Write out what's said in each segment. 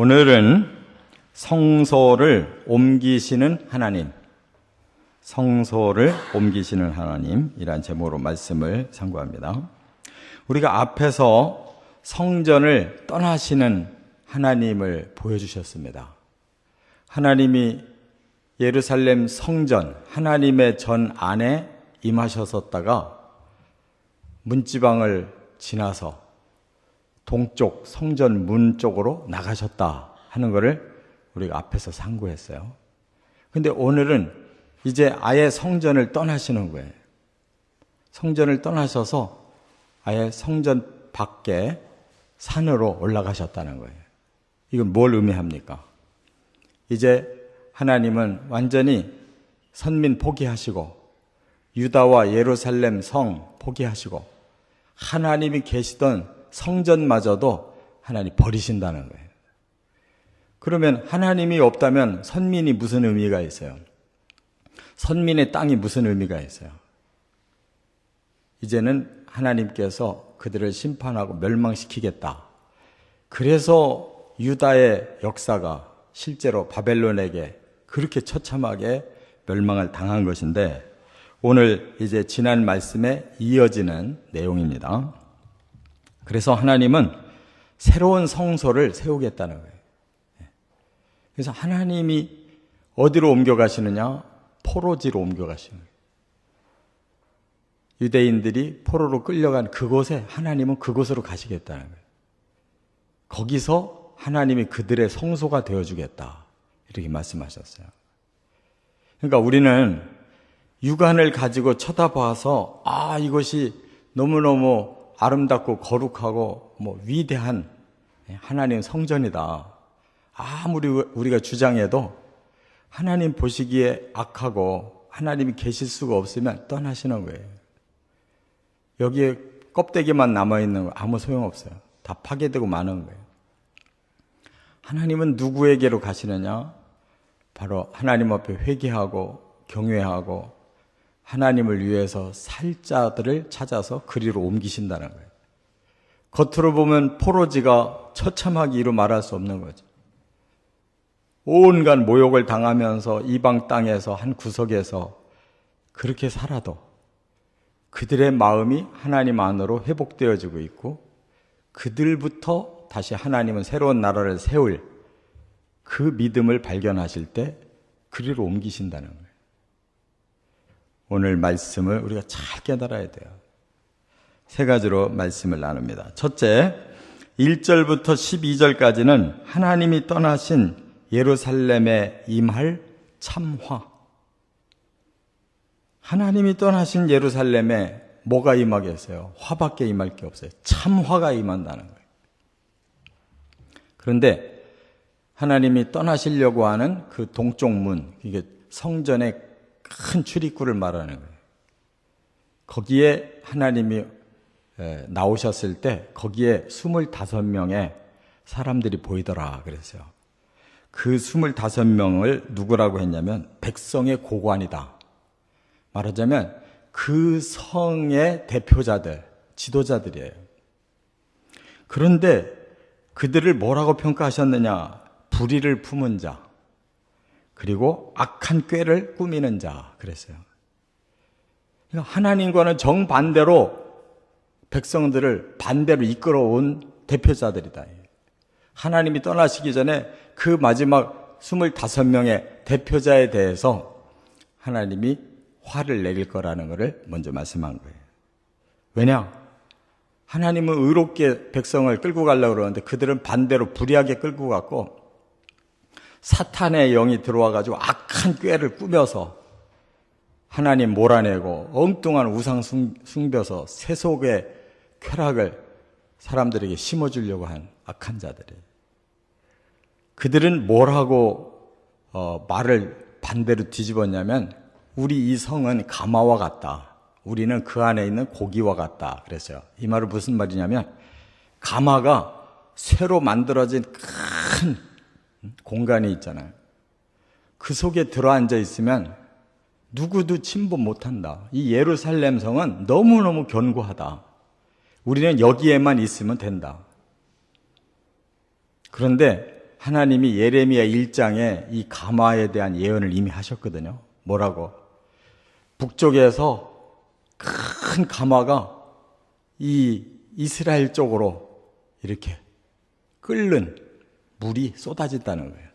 오늘은 성소를 옮기시는 하나님, 성소를 옮기시는 하나님이란 제목으로 말씀을 상고합니다. 우리가 앞에서 성전을 떠나시는 하나님을 보여주셨습니다. 하나님이 예루살렘 성전, 하나님의 전 안에 임하셨었다가 문지방을 지나서 동쪽 성전 문 쪽으로 나가셨다 하는 것을 우리가 앞에서 상고했어요. 근데 오늘은 이제 아예 성전을 떠나시는 거예요. 성전을 떠나셔서 아예 성전 밖에 산으로 올라가셨다는 거예요. 이건 뭘 의미합니까? 이제 하나님은 완전히 선민 포기하시고 유다와 예루살렘 성 포기하시고 하나님이 계시던 성전마저도 하나님 버리신다는 거예요. 그러면 하나님이 없다면 선민이 무슨 의미가 있어요? 선민의 땅이 무슨 의미가 있어요? 이제는 하나님께서 그들을 심판하고 멸망시키겠다. 그래서 유다의 역사가 실제로 바벨론에게 그렇게 처참하게 멸망을 당한 것인데 오늘 이제 지난 말씀에 이어지는 내용입니다. 그래서 하나님은 새로운 성소를 세우겠다는 거예요. 그래서 하나님이 어디로 옮겨가시느냐? 포로지로 옮겨가시는 거예요. 유대인들이 포로로 끌려간 그곳에 하나님은 그곳으로 가시겠다는 거예요. 거기서 하나님이 그들의 성소가 되어주겠다. 이렇게 말씀하셨어요. 그러니까 우리는 육안을 가지고 쳐다봐서 이것이 너무너무 아름답고 거룩하고 위대한 하나님 성전이다. 아무리 우리가 주장해도 하나님 보시기에 악하고 하나님이 계실 수가 없으면 떠나시는 거예요. 여기에 껍데기만 남아있는 거 아무 소용없어요. 다 파괴되고 마는 거예요. 하나님은 누구에게로 가시느냐? 바로 하나님 앞에 회개하고 경외하고 하나님을 위해서 살 자들을 찾아서 그리로 옮기신다는 거예요. 겉으로 보면 포로지가 처참하기 이루 말할 수 없는 거죠. 온갖 모욕을 당하면서 이방 땅에서 한 구석에서 그렇게 살아도 그들의 마음이 하나님 안으로 회복되어지고 있고 그들부터 다시 하나님은 새로운 나라를 세울 그 믿음을 발견하실 때 그리로 옮기신다는 거예요. 오늘 말씀을 우리가 잘 깨달아야 돼요. 세 가지로 말씀을 나눕니다. 첫째, 1절부터 12절까지는 하나님이 떠나신 예루살렘에 임할 참화. 하나님이 떠나신 예루살렘에 뭐가 임하겠어요? 화밖에 임할 게 없어요. 참화가 임한다는 거예요. 그런데 하나님이 떠나시려고 하는 그 동쪽 문, 이게 성전의 큰 출입구를 말하는 거예요. 거기에 하나님이 나오셨을 때 거기에 25명의 사람들이 보이더라 그랬어요. 그 25명을 누구라고 했냐면 백성의 고관이다. 말하자면 그 성의 대표자들, 지도자들이에요. 그런데 그들을 뭐라고 평가하셨느냐? 불의를 품은 자, 그리고 악한 꾀를 꾸미는 자 그랬어요. 그러니까 하나님과는 정반대로 백성들을 반대로 이끌어온 대표자들이다. 하나님이 떠나시기 전에 그 마지막 25명의 대표자에 대해서 하나님이 화를 내릴 거라는 것을 먼저 말씀한 거예요. 왜냐? 하나님은 의롭게 백성을 끌고 가려고 그러는데 그들은 반대로 불의하게 끌고 갔고 사탄의 영이 들어와가지고 악한 꾀를 꾸며서 하나님 몰아내고 엉뚱한 우상 숭배서 세속의 쾌락을 사람들에게 심어주려고 한 악한 자들이에요. 그들은 뭐라고 말을 반대로 뒤집었냐면 우리 이 성은 가마와 같다. 우리는 그 안에 있는 고기와 같다. 그랬어요. 이 말은 무슨 말이냐면 가마가 쇠로 만들어진 큰 공간이 있잖아요. 그 속에 들어앉아 있으면 누구도 침범 못한다. 이 예루살렘 성은 너무너무 견고하다. 우리는 여기에만 있으면 된다. 그런데 하나님이 예레미야 1장에 이 가마에 대한 예언을 이미 하셨거든요. 뭐라고? 북쪽에서 큰 가마가 이 이스라엘 쪽으로 이렇게 끓는 물이 쏟아진다는 거예요.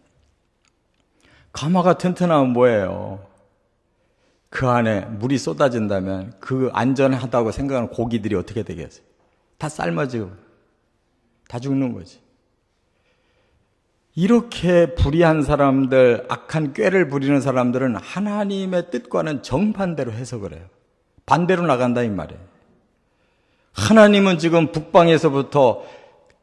가마가 튼튼하면 뭐예요? 그 안에 물이 쏟아진다면 그 안전하다고 생각하는 고기들이 어떻게 되겠어요? 다 삶아지고 다 죽는 거지. 이렇게 불의한 사람들, 악한 꾀를 부리는 사람들은 하나님의 뜻과는 정반대로 해석을 해요. 반대로 나간다 이 말이에요. 하나님은 지금 북방에서부터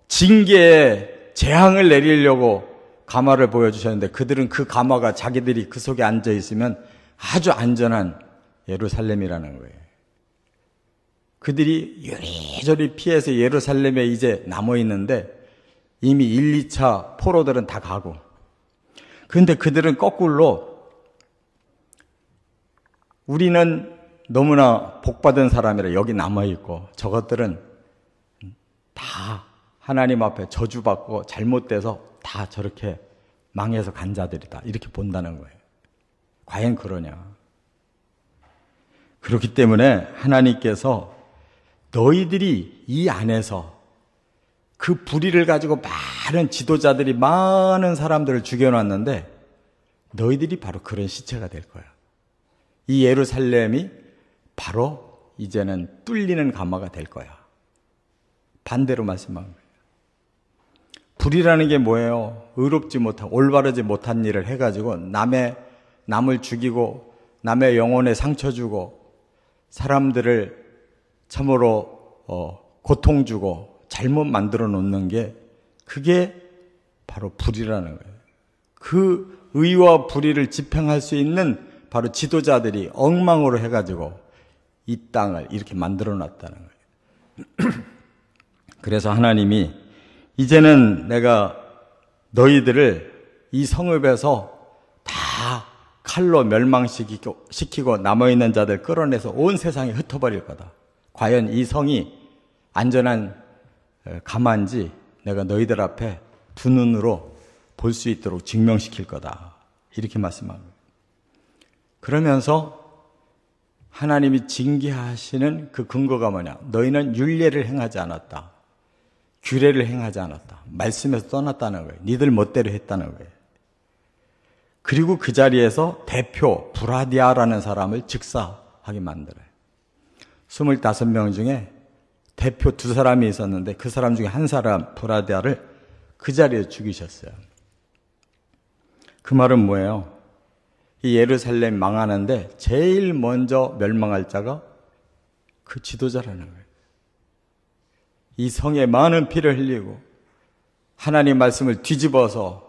징계의 재앙을 내리려고 가마를 보여주셨는데 그들은 그 가마가 자기들이 그 속에 앉아 있으면 아주 안전한 예루살렘이라는 거예요. 그들이 요리조리 피해서 예루살렘에 이제 남아있는데 이미 1, 2차 포로들은 다 가고, 그런데 그들은 거꾸로 우리는 너무나 복받은 사람이라 여기 남아있고 저것들은 다 하나님 앞에 저주받고 잘못돼서 다 저렇게 망해서 간 자들이다 이렇게 본다는 거예요. 과연 그러냐? 그렇기 때문에 하나님께서 너희들이 이 안에서 그 불의를 가지고 많은 지도자들이 많은 사람들을 죽여놨는데 너희들이 바로 그런 시체가 될 거야. 이 예루살렘이 바로 이제는 뚫리는 가마가 될 거야. 반대로 말씀한 거예요. 불의라는 게 뭐예요? 의롭지 못하고 올바르지 못한 일을 해가지고 남을 죽이고 남의 영혼에 상처 주고 사람들을 참으로 고통 주고 잘못 만들어 놓는 게 그게 바로 불의라는 거예요. 그 의와 불의를 집행할 수 있는 바로 지도자들이 엉망으로 해가지고 이 땅을 이렇게 만들어 놨다는 거예요. 그래서 하나님이 이제는 내가 너희들을 이 성읍에서 다 칼로 멸망시키고 남아있는 자들 끌어내서 온 세상에 흩어버릴 거다. 과연 이 성이 안전한 가마인지 내가 너희들 앞에 두 눈으로 볼 수 있도록 증명시킬 거다. 이렇게 말씀합니다. 그러면서 하나님이 징계하시는 그 근거가 뭐냐? 너희는 율례를 행하지 않았다. 규례를 행하지 않았다. 말씀에서 떠났다는 거예요. 니들 멋대로 했다는 거예요. 그리고 그 자리에서 대표 브라디아라는 사람을 즉사하게 만들어요. 25명 중에 대표 2사람이 있었는데 그 사람 중에 한 사람 브라디아를 그 자리에 죽이셨어요. 그 말은 뭐예요? 이 예루살렘 망하는데 제일 먼저 멸망할 자가 그 지도자라는 거예요. 이 성에 많은 피를 흘리고 하나님 말씀을 뒤집어서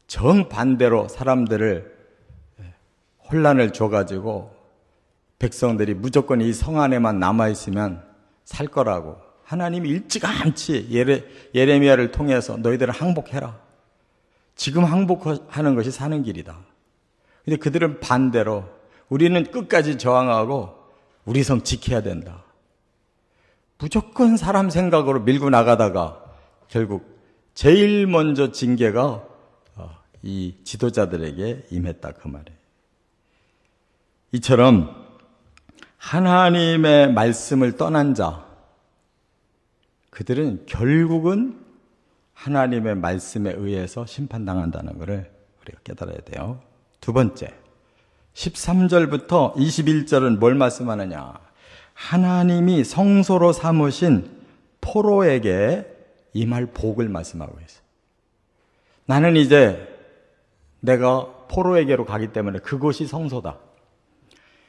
정반대로 사람들을 혼란을 줘가지고 백성들이 무조건 이 성 안에만 남아있으면 살 거라고 하나님이 일찌감치 예레미야를 통해서 너희들은 항복해라. 지금 항복하는 것이 사는 길이다. 근데 그들은 반대로 우리는 끝까지 저항하고 우리 성 지켜야 된다. 무조건 사람 생각으로 밀고 나가다가 결국 제일 먼저 징계가 이 지도자들에게 임했다 그 말이에요. 이처럼 하나님의 말씀을 떠난 자, 그들은 결국은 하나님의 말씀에 의해서 심판당한다는 것을 우리가 깨달아야 돼요. 두 번째, 13절부터 21절은 뭘 말씀하느냐? 하나님이 성소로 삼으신 포로에게 임할 복을 말씀하고 있어요. 나는 이제 내가 포로에게로 가기 때문에 그곳이 성소다.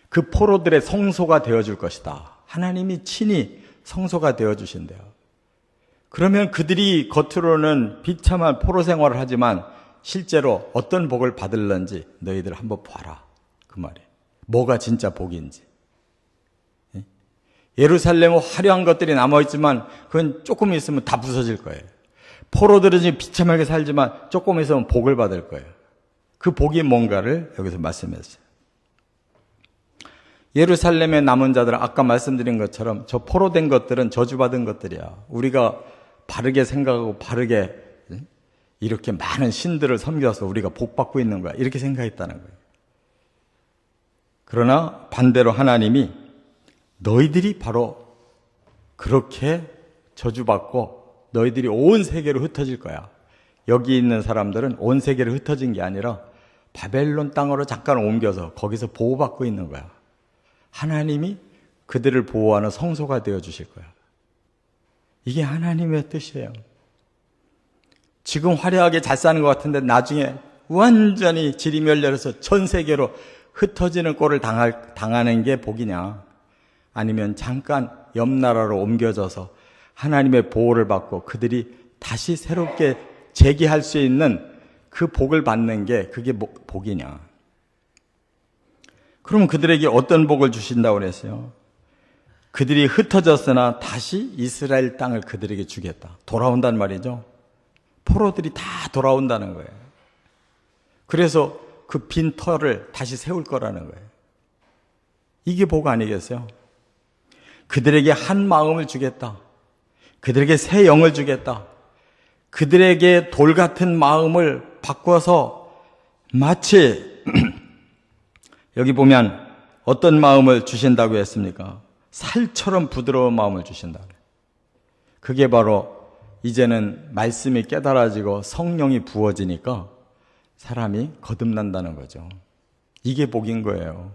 그 포로들의 성소가 되어줄 것이다. 하나님이 친히 성소가 되어주신대요. 그러면 그들이 겉으로는 비참한 포로 생활을 하지만 실제로 어떤 복을 받을런지 너희들 한번 봐라. 그 말이에요. 뭐가 진짜 복인지. 예루살렘은 화려한 것들이 남아있지만 그건 조금 있으면 다 부서질 거예요. 포로들은 지금 비참하게 살지만 조금 있으면 복을 받을 거예요. 그 복이 뭔가를 여기서 말씀했어요. 예루살렘에 남은 자들은 아까 말씀드린 것처럼 저 포로된 것들은 저주받은 것들이야. 우리가 바르게 생각하고 바르게 이렇게 많은 신들을 섬겨서 우리가 복받고 있는 거야. 이렇게 생각했다는 거예요. 그러나 반대로 하나님이 너희들이 바로 그렇게 저주받고 너희들이 온 세계로 흩어질 거야. 여기 있는 사람들은 온 세계로 흩어진 게 아니라 바벨론 땅으로 잠깐 옮겨서 거기서 보호받고 있는 거야. 하나님이 그들을 보호하는 성소가 되어 주실 거야. 이게 하나님의 뜻이에요. 지금 화려하게 잘 사는 것 같은데 나중에 완전히 지리멸렬해서 전 세계로 흩어지는 꼴을 당하는 게 복이냐? 아니면 잠깐 옆 나라로 옮겨져서 하나님의 보호를 받고 그들이 다시 새롭게 재기할 수 있는 그 복을 받는 게 그게 복이냐? 그럼 그들에게 어떤 복을 주신다고 그랬어요? 그들이 흩어졌으나 다시 이스라엘 땅을 그들에게 주겠다. 돌아온단 말이죠. 포로들이 다 돌아온다는 거예요. 그래서 그 빈 터를 다시 세울 거라는 거예요. 이게 복 아니겠어요? 그들에게 한 마음을 주겠다. 그들에게 새 영을 주겠다. 그들에게 돌 같은 마음을 바꿔서 마치 여기 보면 어떤 마음을 주신다고 했습니까? 살처럼 부드러운 마음을 주신다. 그게 바로 이제는 말씀이 깨달아지고 성령이 부어지니까 사람이 거듭난다는 거죠. 이게 복인 거예요.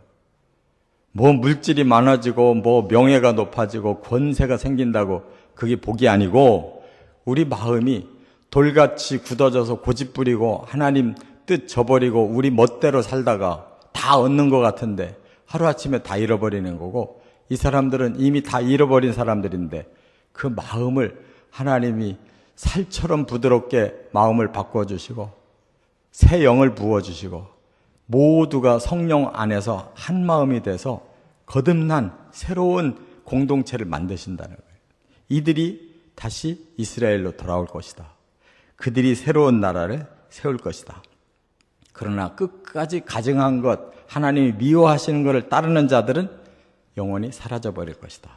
뭐 물질이 많아지고 뭐 명예가 높아지고 권세가 생긴다고 그게 복이 아니고 우리 마음이 돌같이 굳어져서 고집부리고 하나님 뜻 저버리고 우리 멋대로 살다가 다 얻는 것 같은데 하루아침에 다 잃어버리는 거고 이 사람들은 이미 다 잃어버린 사람들인데 그 마음을 하나님이 살처럼 부드럽게 마음을 바꿔주시고 새 영을 부어주시고 모두가 성령 안에서 한 마음이 돼서 거듭난 새로운 공동체를 만드신다는 거예요. 이들이 다시 이스라엘로 돌아올 것이다. 그들이 새로운 나라를 세울 것이다. 그러나 끝까지 가증한 것, 하나님이 미워하시는 것을 따르는 자들은 영원히 사라져버릴 것이다.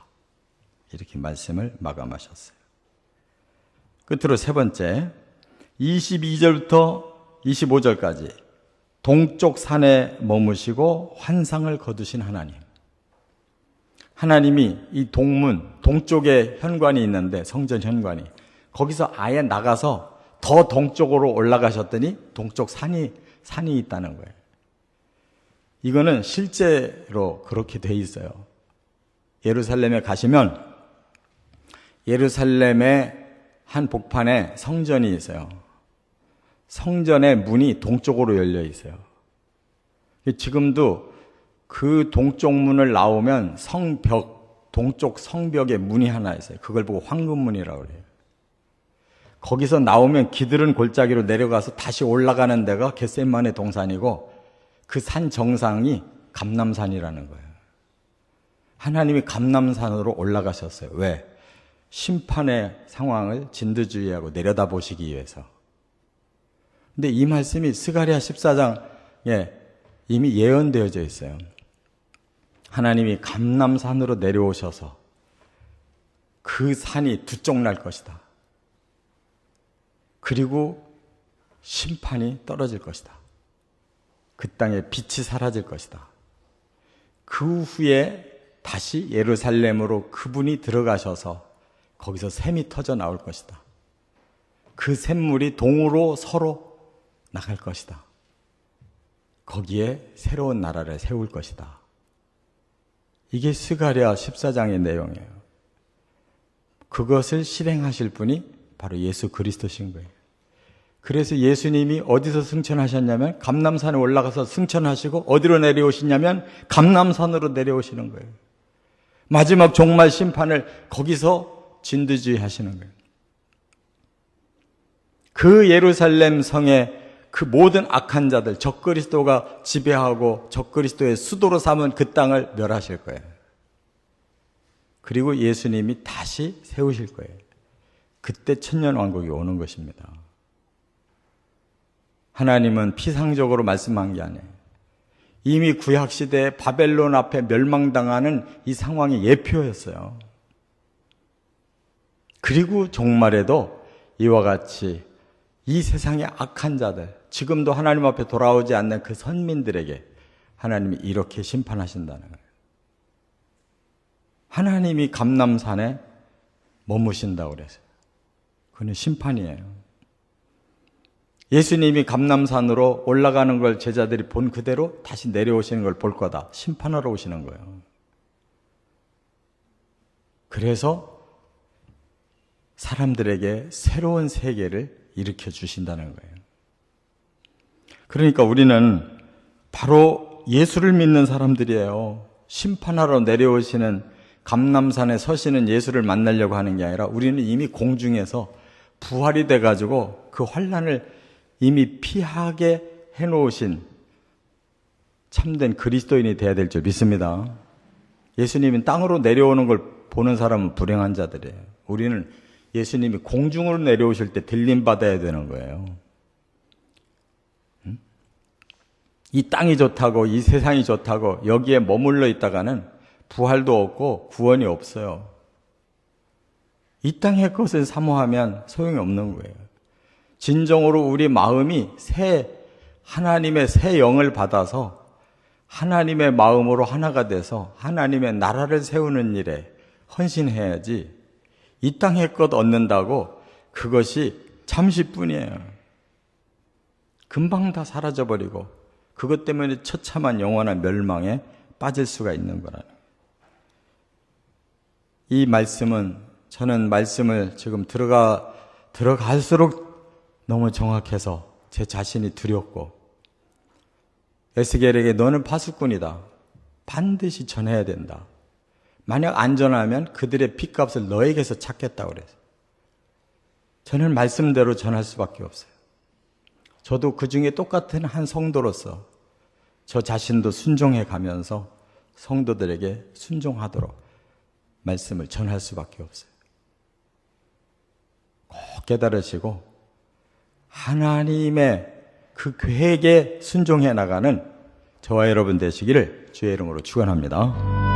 이렇게 말씀을 마감하셨어요. 끝으로 세 번째, 22절부터 25절까지 동쪽 산에 머무시고 환상을 거두신 하나님. 하나님이 이 동쪽에 현관이 있는데 성전 현관이 거기서 아예 나가서 더 동쪽으로 올라가셨더니 동쪽 산이 있다는 거예요. 이거는 실제로 그렇게 돼 있어요. 예루살렘에 가시면 예루살렘의 한 복판에 성전이 있어요. 성전의 문이 동쪽으로 열려 있어요. 지금도 그 동쪽 문을 나오면 동쪽 성벽에 문이 하나 있어요. 그걸 보고 황금문이라고 그래요. 거기서 나오면 기드론 골짜기로 내려가서 다시 올라가는 데가 겟세마네 동산이고 그 산 정상이 감람산이라는 거예요. 하나님이 감람산으로 올라가셨어요. 왜? 심판의 상황을 진두지휘하고 내려다보시기 위해서. 근데 이 말씀이 스가랴 14장에 이미 예언되어져 있어요. 하나님이 감람산으로 내려오셔서 그 산이 두 쪽 날 것이다. 그리고 심판이 떨어질 것이다. 그 땅에 빛이 사라질 것이다. 그 후에 다시 예루살렘으로 그분이 들어가셔서 거기서 샘이 터져 나올 것이다. 그 샘물이 동으로 서로 나갈 것이다. 거기에 새로운 나라를 세울 것이다. 이게 스가랴 14장의 내용이에요. 그것을 실행하실 분이 바로 예수 그리스도신 거예요. 그래서 예수님이 어디서 승천하셨냐면 감람산에 올라가서 승천하시고 어디로 내려오시냐면 감람산으로 내려오시는 거예요. 마지막 종말 심판을 거기서 진두지휘 하시는 거예요. 그 예루살렘 성에 그 모든 악한 자들, 적그리스도가 지배하고 적그리스도의 수도로 삼은 그 땅을 멸하실 거예요. 그리고 예수님이 다시 세우실 거예요. 그때 천년왕국이 오는 것입니다. 하나님은 피상적으로 말씀한 게 아니에요. 이미 구약시대에 바벨론 앞에 멸망당하는 이 상황이 예표였어요. 그리고 종말에도 이와 같이 이 세상의 악한 자들, 지금도 하나님 앞에 돌아오지 않는 그 선민들에게 하나님이 이렇게 심판하신다는 거예요. 하나님이 감람산에 머무신다고 그랬어요. 그건 심판이에요. 예수님이 감람산으로 올라가는 걸 제자들이 본 그대로 다시 내려오시는 걸 볼 거다. 심판하러 오시는 거예요. 그래서 사람들에게 새로운 세계를 일으켜 주신다는 거예요. 그러니까 우리는 바로 예수를 믿는 사람들이에요. 심판하러 내려오시는 감람산에 서시는 예수를 만나려고 하는 게 아니라 우리는 이미 공중에서 부활이 돼가지고 그 환난을 이미 피하게 해놓으신 참된 그리스도인이 돼야 될 줄 믿습니다. 예수님이 땅으로 내려오는 걸 보는 사람은 불행한 자들이에요. 우리는 예수님이 공중으로 내려오실 때 들림받아야 되는 거예요. 이 땅이 좋다고, 이 세상이 좋다고 여기에 머물러 있다가는 부활도 없고 구원이 없어요. 이 땅의 것을 사모하면 소용이 없는 거예요. 진정으로 우리 마음이 하나님의 새 영을 받아서 하나님의 마음으로 하나가 돼서 하나님의 나라를 세우는 일에 헌신해야지 이 땅의 것 얻는다고 그것이 잠시뿐이에요. 금방 다 사라져버리고 그것 때문에 처참한 영원한 멸망에 빠질 수가 있는 거라는 거예요. 이 말씀은 저는 말씀을 지금 들어갈수록 너무 정확해서 제 자신이 두렵고 에스겔에게 너는 파수꾼이다. 반드시 전해야 된다. 만약 안 전하면 그들의 핏값을 너에게서 찾겠다고 그랬어요. 저는 말씀대로 전할 수밖에 없어요. 저도 그 중에 똑같은 한 성도로서 저 자신도 순종해 가면서 성도들에게 순종하도록 말씀을 전할 수밖에 없어요. 꼭 깨달으시고 하나님의 그 계획에 순종해 나가는 저와 여러분 되시기를 주의 이름으로 축원합니다.